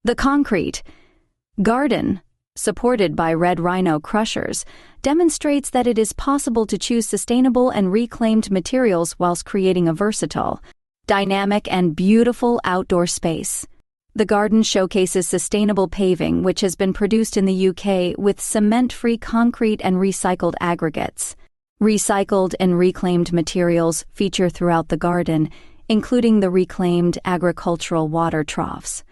The concrete garden, supported by red rhino crushers, demonstrates that it is possible to choose sustainable and reclaimed materials whilst creating a versatile, dynamic, and beautiful outdoor space. The garden showcases sustainable paving, which has been produced in the UK with cement-free concrete and recycled aggregates. Recycled and reclaimed materials feature throughout the garden, including the reclaimed agricultural water troughs.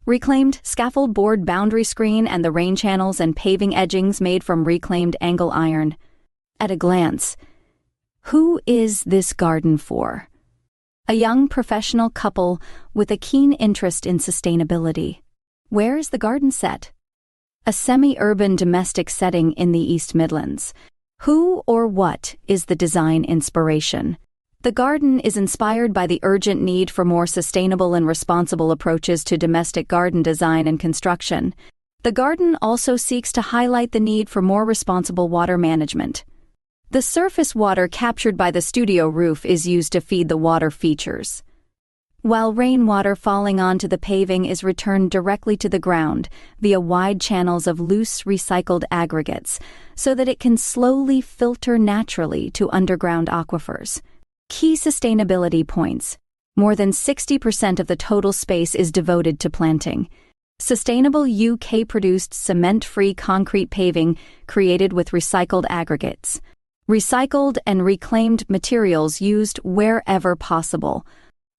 Reclaimed scaffold board boundary screen and the rain channels and paving edgings made from reclaimed angle iron. At a glance, who is this garden for? A young professional couple with a keen interest in sustainability. Where is the garden set? A semi-urban domestic setting in the East Midlands. Who or what is the design inspiration? The garden is inspired by the urgent need for more sustainable and responsible approaches to domestic garden design and construction. The garden also seeks to highlight the need for more responsible water management. The surface water captured by the studio roof is used to feed the water features, while rainwater falling onto the paving is returned directly to the ground via wide channels of loose recycled aggregates so that it can slowly filter naturally to underground aquifers. Key sustainability points. More than 60% of the total space is devoted to planting. Sustainable UK-produced cement-free concrete paving created with recycled aggregates. Recycled and reclaimed materials used wherever possible.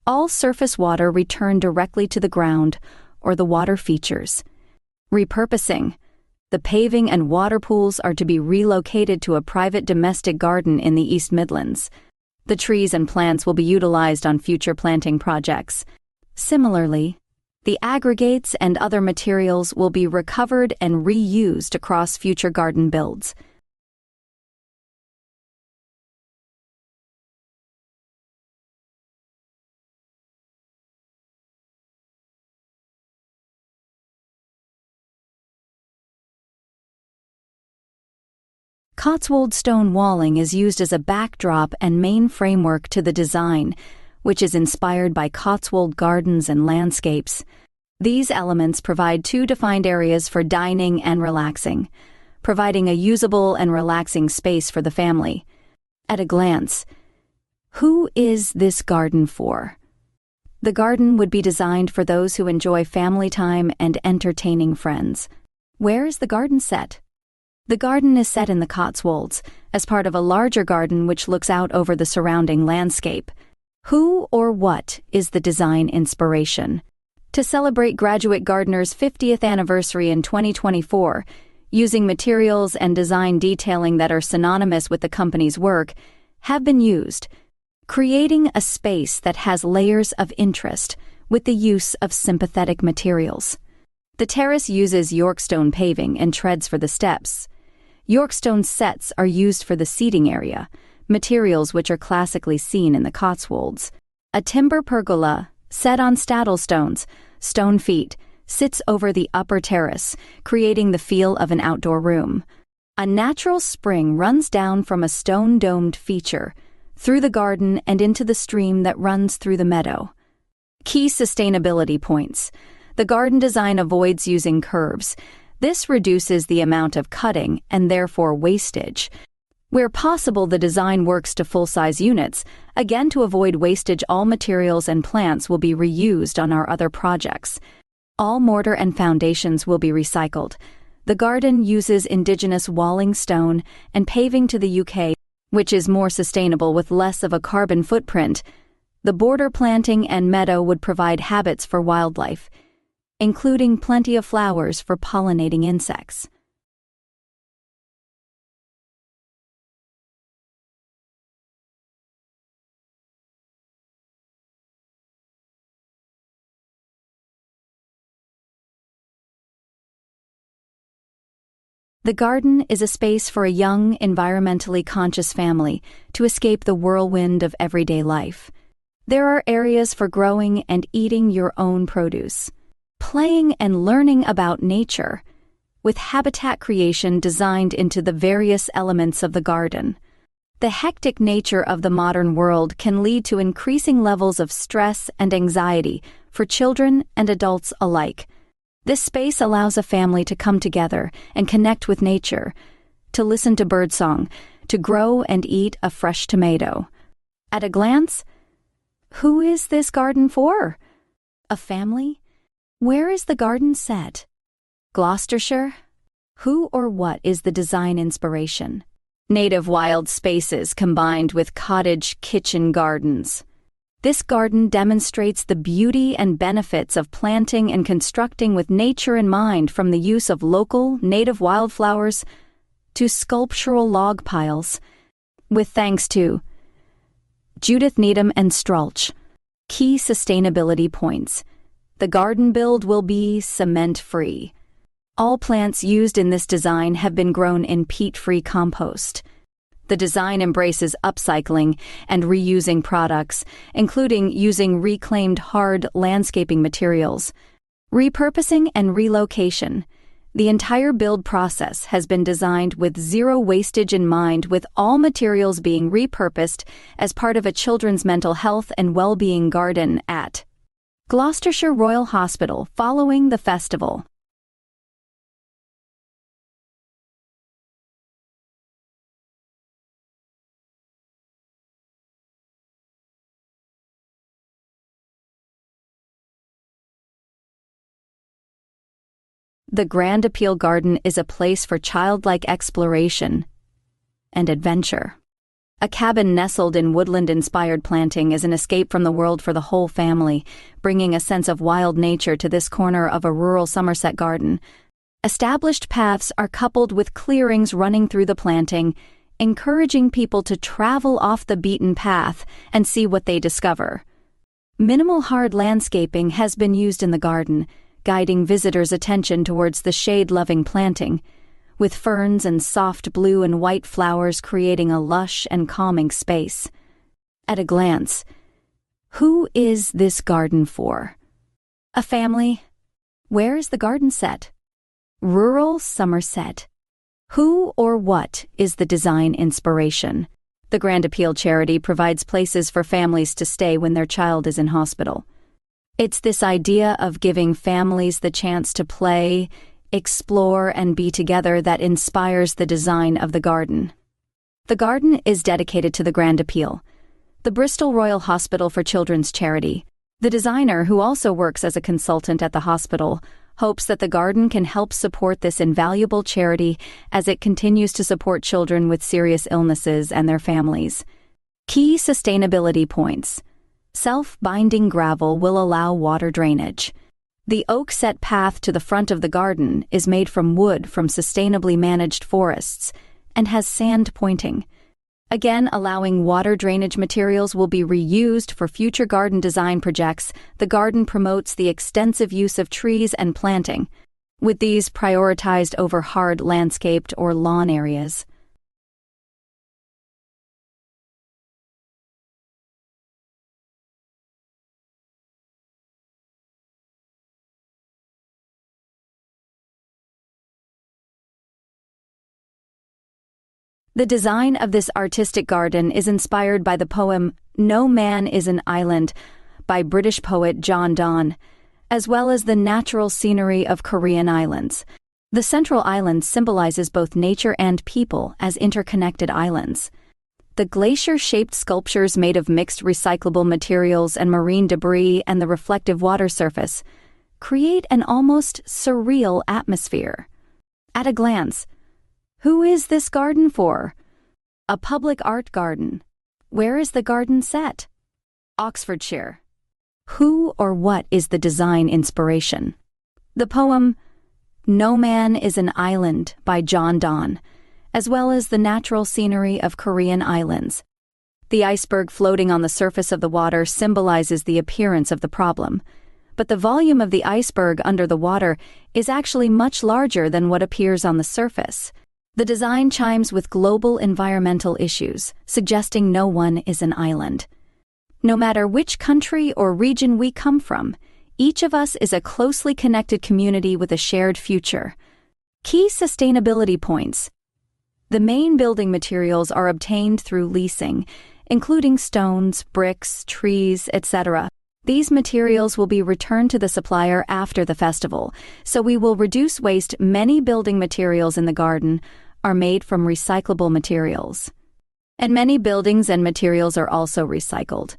All surface water returned directly to the ground or the water features. Repurposing. The paving and water pools are to be relocated to a private domestic garden in the East Midlands. The trees and plants will be utilized on future planting projects. Similarly, the aggregates and other materials will be recovered and reused across future garden builds. Cotswold stone walling is used as a backdrop and main framework to the design, which is inspired by Cotswold gardens and landscapes. These elements provide two defined areas for dining and relaxing, providing a usable and relaxing space for the family. At a glance, who is this garden for? The garden would be designed for those who enjoy family time and entertaining friends. Where is the garden set? The garden is set in the Cotswolds, as part of a larger garden which looks out over the surrounding landscape. Who or what is the design inspiration? To celebrate Graduate Gardener's 50th anniversary in 2024, using materials and design detailing that are synonymous with the company's work, have been used, creating a space that has layers of interest with the use of sympathetic materials. The terrace uses Yorkstone paving and treads for the steps. Yorkstone sets are used for the seating area, materials which are classically seen in the Cotswolds. A timber pergola, set on saddle stones, stone feet, sits over the upper terrace, creating the feel of an outdoor room. A natural spring runs down from a stone-domed feature, through the garden and into the stream that runs through the meadow. Key sustainability points. The garden design avoids using curves. This reduces the amount of cutting and therefore wastage. Where possible, the design works to full-size units. Again, to avoid wastage, all materials and plants will be reused on our other projects. All mortar and foundations will be recycled. The garden uses indigenous walling stone and paving to the UK, which is more sustainable with less of a carbon footprint. The border planting and meadow would provide habitats for wildlife, including plenty of flowers for pollinating insects. The garden is a space for a young, environmentally conscious family to escape the whirlwind of everyday life. There are areas for growing and eating your own produce, playing and learning about nature, with habitat creation designed into the various elements of the garden. The hectic nature of the modern world can lead to increasing levels of stress and anxiety for children and adults alike. This space allows a family to come together and connect with nature, to listen to birdsong, to grow and eat a fresh tomato. At a glance, who is this garden for? A family? Where is the garden set? Gloucestershire? Who or what is the design inspiration? Native wild spaces combined with cottage kitchen gardens. This garden demonstrates the beauty and benefits of planting and constructing with nature in mind, from the use of local, native wildflowers to sculptural log piles. With thanks to Judith Needham and Strulch. Key sustainability points. The garden build will be cement-free. All plants used in this design have been grown in peat-free compost. The design embraces upcycling and reusing products, including using reclaimed hard landscaping materials. Repurposing and relocation. The entire build process has been designed with zero wastage in mind, with all materials being repurposed as part of a children's mental health and well-being garden at Gloucestershire Royal Hospital following the festival. The Grand Appeal Garden is a place for childlike exploration and adventure. A cabin nestled in woodland-inspired planting is an escape from the world for the whole family, bringing a sense of wild nature to this corner of a rural Somerset garden. Established paths are coupled with clearings running through the planting, encouraging people to travel off the beaten path and see what they discover. Minimal hard landscaping has been used in the garden, guiding visitors' attention towards the shade-loving planting, with ferns and soft blue and white flowers creating a lush and calming space. At a glance, who is this garden for? A family? Where is the garden set? Rural Somerset. Who or what is the design inspiration? The Grand Appeal charity provides places for families to stay when their child is in hospital. It's this idea of giving families the chance to play, explore, and be together that inspires the design of the garden. The garden is dedicated to the Grand Appeal, the Bristol Royal Hospital for Children's charity. The designer, who also works as a consultant at the hospital, hopes that the garden can help support this invaluable charity as it continues to support children with serious illnesses and their families. Key sustainability points. Self-binding gravel will allow water drainage. The oak-set path to the front of the garden is made from wood from sustainably managed forests and has sand pointing. Again, allowing water drainage materials will be reused for future garden design projects. The garden promotes the extensive use of trees and planting, with these prioritized over hard landscaped or lawn areas. The design of this artistic garden is inspired by the poem No Man is an Island by British poet John Donne, as well as the natural scenery of Korean islands. The central island symbolizes both nature and people as interconnected islands. The glacier-shaped sculptures made of mixed recyclable materials and marine debris and the reflective water surface create an almost surreal atmosphere. At a glance, who is this garden for? A public art garden. Where is the garden set? Oxfordshire. Who or what is the design inspiration? The poem No Man is an Island by John Donne, as well as the natural scenery of Korean islands. The iceberg floating on the surface of the water symbolizes the appearance of the problem, but the volume of the iceberg under the water is actually much larger than what appears on the surface. The design chimes with global environmental issues, suggesting no one is an island. No matter which country or region we come from, each of us is a closely connected community with a shared future. Key sustainability points. The main building materials are obtained through leasing, including stones, bricks, trees, etc. These materials will be returned to the supplier after the festival, so we will reduce waste. Many building materials in the garden are made from recyclable materials, and many buildings and materials are also recycled.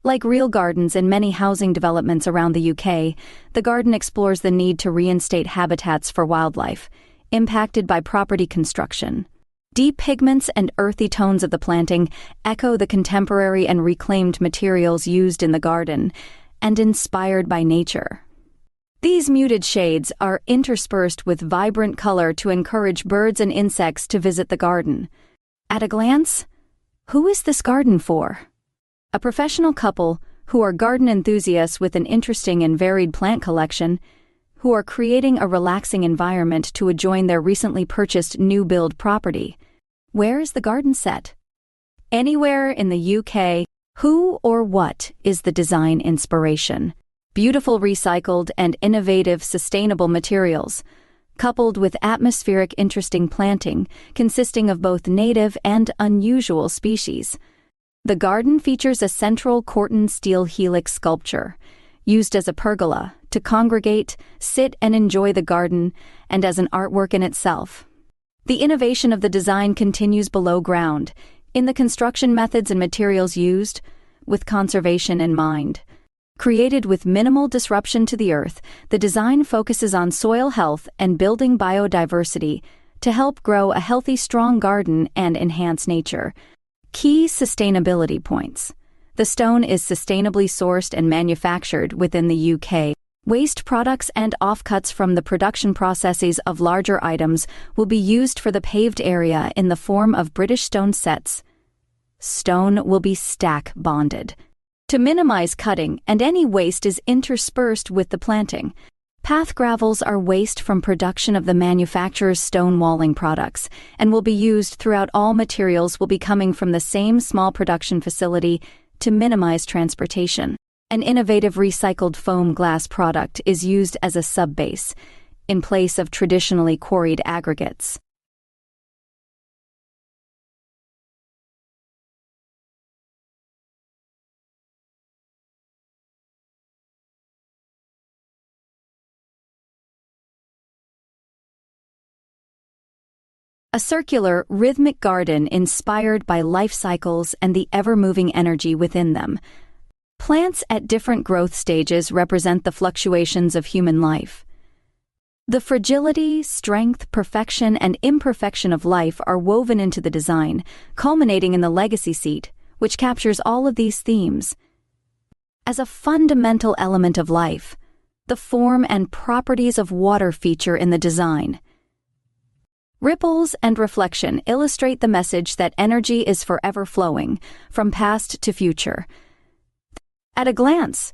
Like real gardens in many housing developments around the UK, the garden explores the need to reinstate habitats for wildlife impacted by property construction. Deep pigments and earthy tones of the planting echo the contemporary and reclaimed materials used in the garden and inspired by nature. These muted shades are interspersed with vibrant color to encourage birds and insects to visit the garden. At a glance, who is this garden for? A professional couple who are garden enthusiasts with an interesting and varied plant collection, who are creating a relaxing environment to adjoin their recently purchased new build property. Where is the garden set? Anywhere in the UK. Who or what is the design inspiration? Beautiful recycled and innovative sustainable materials, coupled with atmospheric interesting planting consisting of both native and unusual species. The garden features a central Corten steel helix sculpture, used as a pergola to congregate, sit and enjoy the garden, and as an artwork in itself. The innovation of the design continues below ground, in the construction methods and materials used, with conservation in mind. Created with minimal disruption to the earth, the design focuses on soil health and building biodiversity to help grow a healthy, strong garden and enhance nature. Key sustainability points. The stone is sustainably sourced and manufactured within the UK. Waste products and offcuts from the production processes of larger items will be used for the paved area in the form of British stone sets. Stone will be stack bonded to minimize cutting, and any waste is interspersed with the planting. Path gravels are waste from production of the manufacturer's stone walling products and will be used throughout. All materials will be coming from the same small production facility to minimize transportation. An innovative recycled foam glass product is used as a subbase in place of traditionally quarried aggregates. A circular, rhythmic garden inspired by life cycles and the ever-moving energy within them. Plants at different growth stages represent the fluctuations of human life. The fragility, strength, perfection, and imperfection of life are woven into the design, culminating in the legacy seat, which captures all of these themes. As a fundamental element of life, the form and properties of water feature in the design. Ripples and reflection illustrate the message that energy is forever flowing, from past to future. At a glance,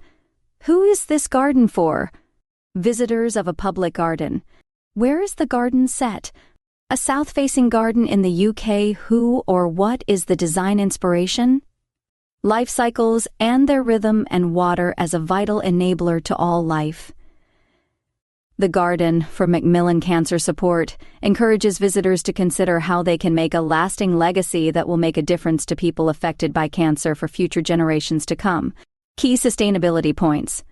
who is this garden for? Visitors of a public garden. Where is the garden set? A south-facing garden in the UK. Who or what is the design inspiration? Life cycles and their rhythm, and water as a vital enabler to all life. The Garden, for Macmillan Cancer Support, encourages visitors to consider how they can make a lasting legacy that will make a difference to people affected by cancer for future generations to come. Key sustainability points.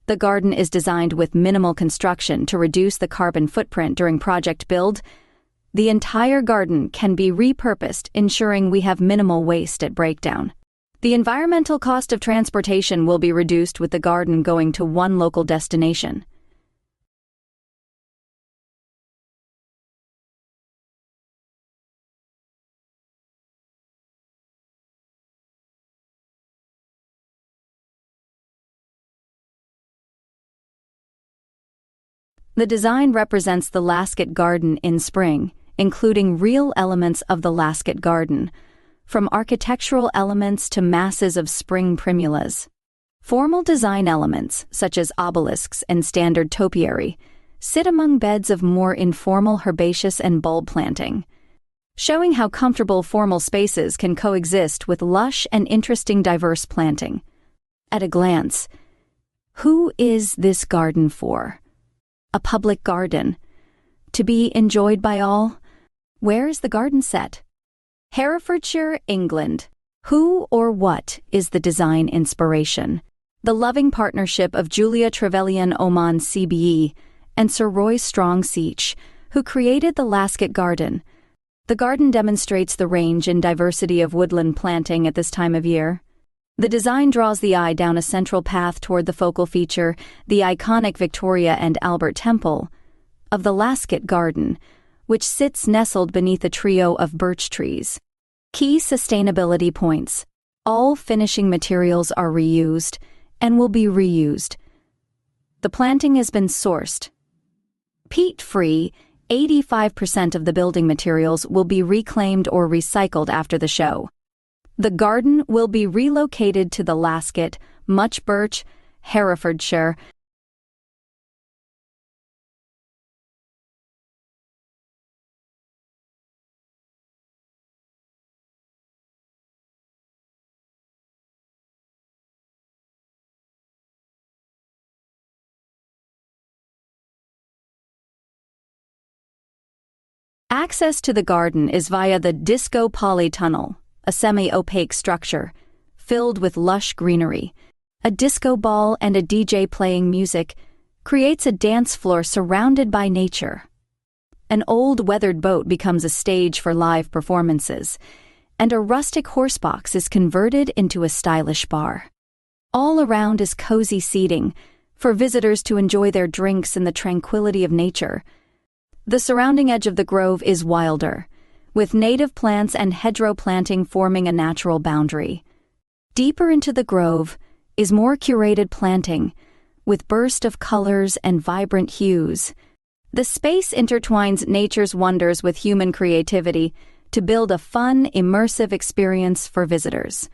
The garden is designed with minimal construction to reduce the carbon footprint during project build. The entire garden can be repurposed, ensuring we have minimal waste at breakdown. The environmental cost of transportation will be reduced with the garden going to one local destination. The design represents the Lascott Garden in spring, including real elements of the Lascott Garden, from architectural elements to masses of spring primulas. Formal design elements, such as obelisks and standard topiary, sit among beds of more informal herbaceous and bulb planting, showing how comfortable formal spaces can coexist with lush and interesting diverse planting. At a glance, Who is this garden for? A public garden. To be enjoyed by all? Where is the garden set? Herefordshire, England. Who or what is the design inspiration? The loving partnership of Julia Trevelyan Oman CBE and Sir Roy Strong Seach, who created the Lascott Garden. The garden demonstrates the range and diversity of woodland planting at this time of year. The design draws the eye down a central path toward the focal feature, the iconic Victoria and Albert Temple, of the Lascott Garden, which sits nestled beneath a trio of birch trees. Key sustainability points. All finishing materials are reused and will be reused. The planting has been sourced. Peat-free, 85% of the building materials will be reclaimed or recycled after the show. The garden will be relocated to the Lascott, Much Birch, Herefordshire. Access to the garden is via the Disco Polytunnel, a semi-opaque structure, filled with lush greenery. A disco ball and a DJ playing music creates a dance floor surrounded by nature. An old weathered boat becomes a stage for live performances, and a rustic horsebox is converted into a stylish bar. All around is cozy seating for visitors to enjoy their drinks in the tranquility of nature. The surrounding edge of the grove is wilder, with native plants and hedgerow planting forming a natural boundary. Deeper into the grove is more curated planting, with bursts of colors and vibrant hues. The space intertwines nature's wonders with human creativity to build a fun, immersive experience for visitors.